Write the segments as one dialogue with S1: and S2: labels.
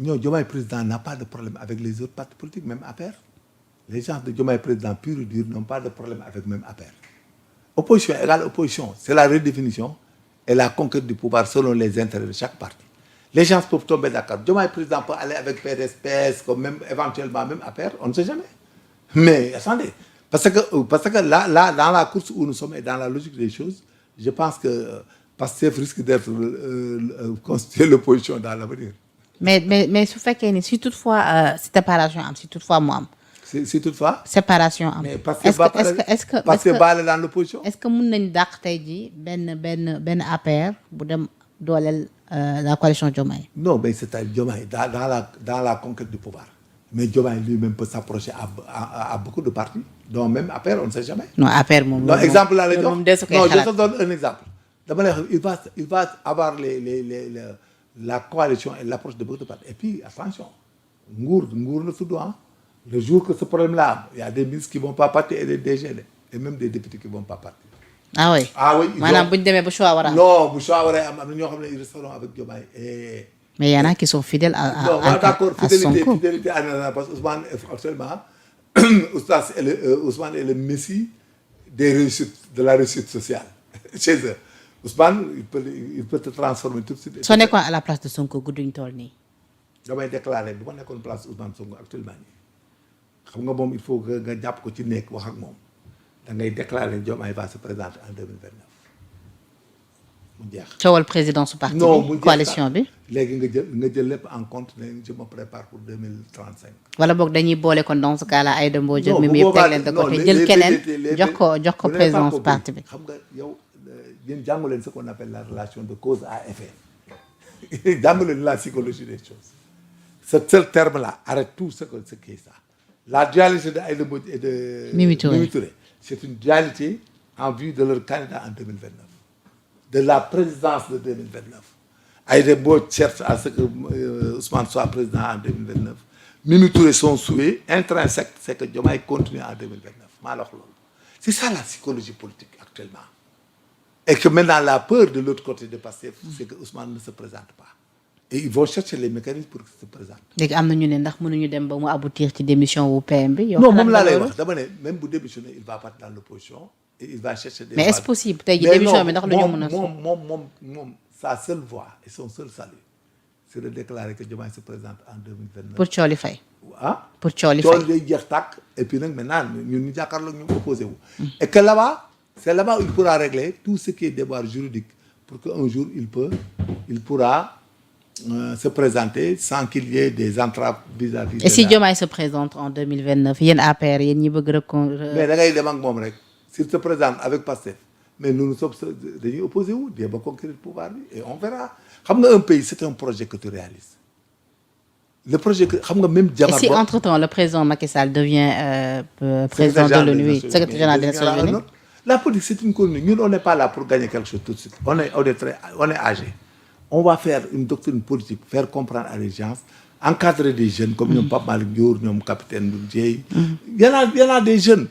S1: Non, Diomaye président n'a pas de problème avec les autres partis politiques, même APR. Les gens de Diomaye président pur et dur n'ont pas de problème avec même APR. Opposition égale opposition, c'est la redéfinition et la conquête du pouvoir selon les intérêts de chaque parti. Les gens peuvent tomber d'accord. Diomaye président peut aller avec PDS, PS, comme même éventuellement même APR, on ne sait jamais. Mais attendez, parce que là, dans la course où nous sommes et dans la logique des choses, je pense que Pastef risque d'être constitué l'opposition dans l'avenir.
S2: mais su fekkee ni si toutefois séparation am si toutefois mu am.
S1: Si toutefois.
S2: séparation am.
S1: Mais est-ce que baale dans l'opposition.
S2: est-ce que mun nañ dàq tey jii benn APR bu dem dooleel la coalition Diomaye.
S1: Non, mais c'est-à-dire Diomaye dans la conquête du pouvoir. Mais Diomaye lui-même peut s'approcher à beaucoup de partis, dont même APR, on ne sait jamais.
S2: Non, APR moom.
S1: Non, exemple là, non, je
S2: te
S1: donne un exemple. D'abord, il va avoir la coalition et l'approche de beaucoup de partis. Et puis, attention, Ngour ne se doit. Le jour que ce problème-là, il y a des ministres qui ne vont pas partir et des DG, et même des députés qui ne vont pas partir.
S2: Ah oui.
S1: Ah oui.
S2: Maanaam bu ñu demee ba choix war a am.
S1: Non, bu choix war a am na ñoo xam ne ils resteront avec Diomaye.
S2: Mais il y en a qui sont fidèles à Sonko.
S1: Fidélité à parce que Ousmane actuellement Ousmane est le messie de la réussite sociale chez eux. Ousmane il peut te transformer tout de suite.
S2: Soo nekkoon à la place de Sonko gudduñ toll nii.
S1: damay déclarer bu ma nekkoon place Ousmane Sonko actuellement nii xam nga moom il faut que nga jàpp ko ci nekk wax ak moom da ngay déclarer Diomaye va se présenter en 2029 mu jeex.
S2: coowal président su parti bi coalition bi.
S1: léegi nga jël lépp en compte ne je me prépare pour 2035.
S2: wala boog dañuy boole kon dans ce cas là Aïda Mbodj jël mi yëpp teg leen de côté jël keneen jox ko présidence parti bi.
S1: xam nga yow yéen jàngu leen ce qu'on appelle la relation de cause à effet jàngu leen la psychologie des choses. Ce seul terme-là arrête tout ce qui est ça. La dualité de Aïda Mbodj et de
S2: Mimi Touré,
S1: c'est une dualité en vue de leur candidat en 2029. De la présidence de 2029. Aïda Mbodj cherche à ce que Ousmane soit président en 2029. Mimi Touré, son souhait intrinsèque, c'est que Diomaye continue en 2029. C'est ça la psychologie politique actuellement. Et que maintenant la peur de l'autre côté de Pastef, c'est que Ousmane ne se présente pas. Et ils vont chercher les mécanismes pour qu'il se présente.
S2: léegi am na ñu ne ndax mënuñu dem ba mu aboutir ci démission wu PM bi.
S1: Non moom laa lay wax dama ne même bu démissionner il va partir dans l'opposition et il va chercher des.
S2: mais est-ce possible tey jii démission bi ndax lu ñu mën a.
S1: moom sa seule voie et son seul salut c'est de déclarer que Diomaye se présente en 2029.
S2: pour cooli fay.
S1: ah
S2: pour cooli fay
S1: cooli day jeex tàkk et puis nag maintenant ñun ñu jàkkaarloo ñu opposé wu. et que là-bas c'est là-bas où il pourra régler tout ce qui est déboire juridique pour qu'un jour il pourra se présenter sans qu'il y ait des entraves vis-à-vis.
S2: Et si Diomaye se présente en 2029 yéen APR yéen ñi bëgg
S1: mais da ngay dem ak moom rek s'il se présente avec Pastef mais nous sommes dañuy opposé wu dee ba conquérir pouvoir bi et on verra xam nga un pays c'est un projet que tu réalises le projet que xam nga même. jabar
S2: et si entre-temps le président Macky Sall devient président de l'ONU secrétaire général des Nations Unies.
S1: La politique c'est une colonie ñun on n'est pas là pour gagner quelque chose tout de suite on est âgé. On va faire une doctrine politique, faire comprendre à les gens, encadrer des jeunes comme ñoom Pape Malick Ndour, ñoom capitaine Ndiaye. Il y en a des jeunes.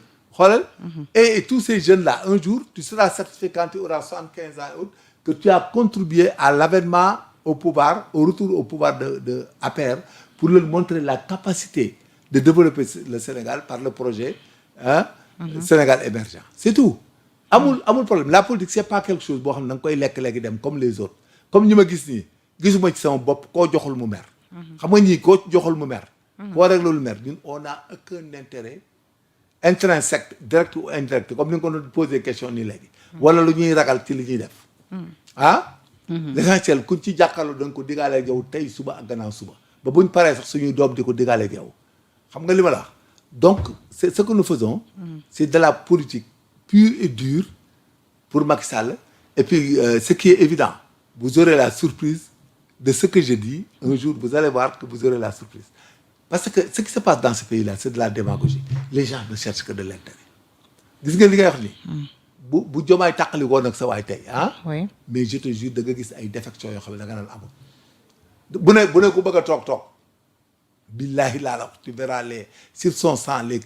S1: Et tous ces jeunes-là, un jour, tu seras certifié quand tu auras 75 ans et autres, que tu as contribué à l'avènement au pouvoir, au retour au pouvoir de APR, pour leur montrer la capacité de développer le Sénégal par le projet Sénégal émergent. C'est tout. Amul problème. La politique, c'est pas quelque chose boo xam ne da nga koy lekk dem comme les autres. Comme ñu ma gis nii gisuma ci sama bopp koo joxul mu mer. xam nga ñii koo joxul mu mer. koo réglé lu mer ñun on a aucun intérêt intrinsèque direct ou indirect comme ni nga ko doon posé question nii léegi. wala lu ñuy ragal ci li ñuy def. l'essentiel kuñ ci jàkkaarloo da nga ko digaaleeg yow tey suba ak gannaaw suba ba buñ paree sax suñuy doom di ko digaaleeg yow xam nga li ma la wax donc c'est ce que nous faisons. c'est de la politique pure et dure pour Macky Sall et puis ce qui est évident. Vous aurez la surprise de ce que je dis. Un jour, vous allez voir que vous aurez la surprise. Parce que ce qui se passe dans ce pays-là, c'est de la démagogie. Les gens ne cherchent que de l'intérêt. Gis nga li ngay wax nii. bu Diomaye tàqali woon ak sa waay tey
S2: oui.
S1: mais je te jure da nga gis ay défections yoo xam ne da nga naan amul. bu ne ku bëgg a toog. Billahi laa la wax tu verras sur son sang les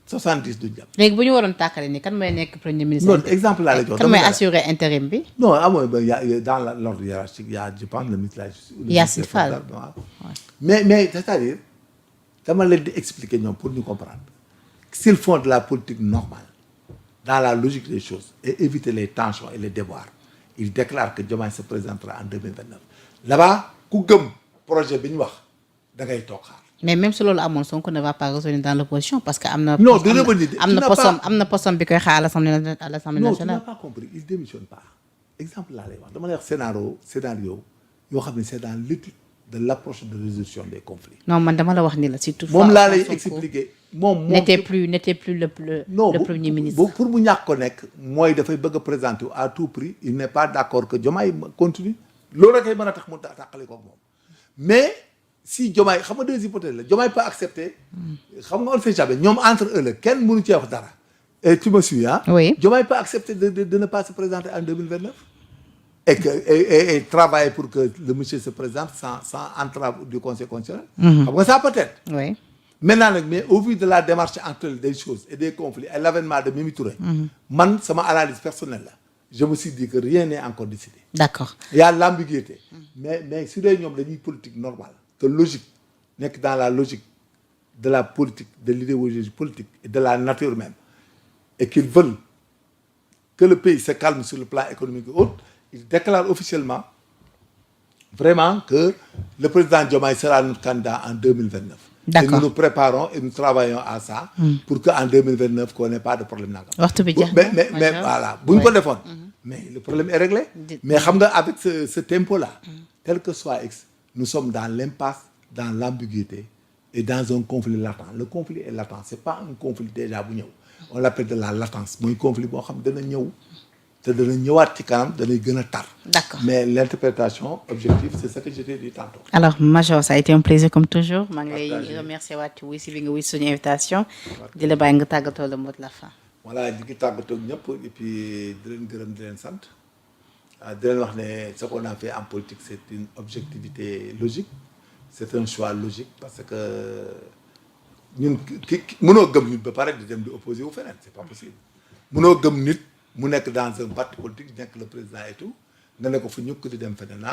S1: 70 duñ dem.
S2: léegi bu ñu waroon tàkkale ni kan mooy nekk premier ministre.
S1: non exemple laa lay jox.
S2: kan mooy assurer intérim bi.
S1: non amoo ba dans l'ordre hiérarchique il y a je pense le ministre de la justice.
S2: Yassine Fall
S1: mais c'est-à-dire dama leen di expliquer ñoom pour ñu comprendre s'ils font de la politique normale dans la logique des choses et éviter les tensions et les déboires ils déclarent que Diomaye se présentera en 2029 là-bas ku gëm projet bi ñu wax da ngay toog xaar.
S2: mais même si loolu amoon Sonko ne va pas revenir dans l'opposition parce que am na.
S1: non du revenir
S2: am na poste bi koy xaar à l'Assemblée nationale.
S1: non tu n'as pas compris il démissionne pas exemple laa lay wax dama lay wax scénario yoo xam ne c'est dans l'étude de l'approche de résolution des conflits.
S2: non man dama la wax ni la si toutefois.
S1: moom laa lay expliquer moom
S2: n'était plus le premier ministre.
S1: pour mu ñàkk ko nekk mooy dafay bëgg a présenter à tout prix il n'est pas d'accord que Diomaye continue loolu rek ay mën a tax mu tàqale ko moom mais si Diomaye xam nga deux hypothèses la Diomaye peut accepter xam nga on sait jamais ñoom entre eux la kenn mënu cee wax dara et tu me suis ah.
S2: oui
S1: Diomaye peut accepter de ne pas se présenter en 2029 et travailler pour que le monsieur se présente sans entrave du conseil constitutionnel. xam nga ça peut-être.
S2: oui.
S1: maintenant nag mais au vu de la démarche actuelle des choses et des conflits et l'avènement de Mimi Touré. man sama analyse personnelle la. je me suis dit que rien n'est encore décidé.
S2: d'accord.
S1: Il y a l'ambiguïté. mais su dee ñoom dañuy politique normale. te logique nekk dans la logique de la politique de l'idéologie politique et de la nature même et qu'ils veulent que le pays se calme sur le plan économique et autres ils déclarent officiellement vraiment que le président Diomaye sera notre candidat en 2029.
S2: D'accord.
S1: Et nous nous préparons et nous travaillons à ça pour qu'en 2029 qu'on n'ait pas de problème nangam.
S2: waxtu bi jeex
S1: mais voilà bu ñu ko defoon mais le problème est réglé. mais xam nga avec ce tempo là quel que soit X nous sommes dans l'impasse dans l'ambiguïté et dans un conflit latent. Le conflit est latent c'est pas un conflit déjà bu ñëw on l'appelle de la latence mooy conflit boo xam dana ñëw te dana ñëwaat ci kanam danay gën a tar.
S2: D'accord.
S1: Mais l'interprétation objective c'est ce que je t'ai dit tantôt.
S2: Alors Major ça a été un plaisir comme toujours maa ngi lay remercier waat ci wuy si bi nga wuy suñu invitation di la bàyyi nga tàggatoo le mot de la fin.
S1: voilà di ngi tàggatoo ak ñëpp et puis di leen gërëm di leen sant di leen wax ne ce qu'on a fait en politique c'est une objectivité logique c'est un choix logique parce que ñun ki mënoo gëm nit ba pare di dem di opposé wu feneen c'est pas possible mënoo gëm nit mu nekk dans un parti politique nekk le président et tout nga ne ko fu ñukk di dem feneen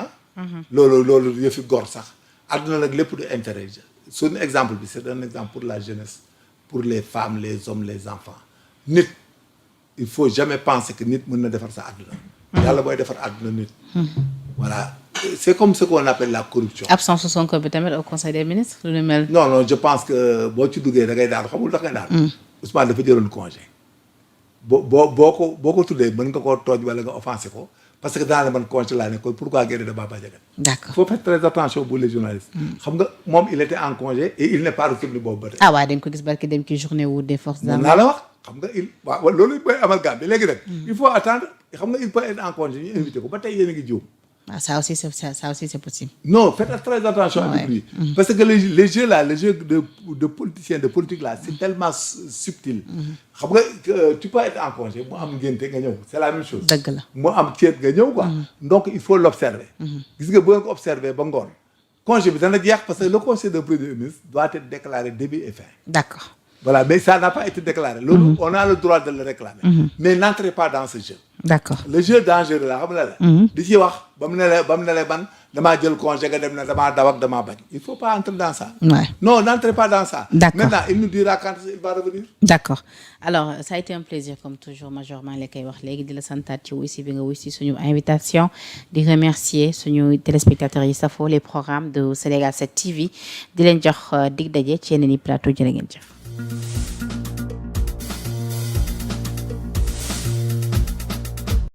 S1: loolu yëfi gor sax àdduna nag lépp du intérêt suñu exemple bi c'est un exemple pour la jeunesse pour les femmes les hommes les enfants nit il faut jamais penser que nit mën na defar sa àdduna yàlla booy defar àdduna nit voilà c'est comme ce qu'on appelle la corruption.
S2: absence Sonko bi tamit au conseil des ministres lu mel.
S1: non je pense que boo ci duggee da ngay daal xamul da ngay daal. Ousmane dafa jëloon congé. boo ko tuddee mën nga koo tooj wala nga offensé ko parce que dans le man congé laa ne ko pourquoi guerre de Baba Diagne.
S2: D'accord.
S1: Il faut faire très attention pour les journalistes. xam nga moom il était en congé et il n'est pas retourné boobu ba tey.
S2: ah waaw dañ ko gis barki dem ci journée wu des forces armées.
S1: naa la wax xam nga waaw loolu mooy amalgame bi léegi nag. il faut attendre xam nga il peut être en congé ñu invité ko ba tey yéen a ngi jiw.
S2: Ah, ça aussi c'est possible.
S1: Non, faites très attention avec lui. Parce que les jeux là, les jeux de politiciens, de politique là, c'est tellement subtil. Xam nga tu peux être en congé, mu am ngénte nga ñëw, c'est la même chose.
S2: dëgg la
S1: mu am ceet nga ñëw quoi. Donc il faut l'observer. Gis nga bu ngeen ko observer ba ngoon. Congé bi dana jeex parce que le conseil de premier ministre doit être déclaré début et fin.
S2: D'accord.
S1: Voilà, mais ça n'a pas été déclaré. Loolu, on a le droit de le réclamer. Mais n'entrez pas dans ce jeu.
S2: D'accord.
S1: Le jeu dangereux la xam nga la. di ci wax ba mu ne la man damaa jël congé nga dem ne damaa daw ak damaa bañ. Il faut pas entrer dans ça.
S2: Ouais.
S1: Non, n'entrez pas dans ça.
S2: D'accord.
S1: Maintenant, il nous dira quand il va revenir.
S2: D'accord. Alors ça a été un plaisir comme toujours Major maa ngi la koy wax léegi di la santaat ci wuy si bi nga wuy si suñu invitation di remercier suñu téléspectateurs yi safoo les programmes de Sénégal 7 TV di leen jox dig daje ci yeneen i plateau jërë ngeen jëf.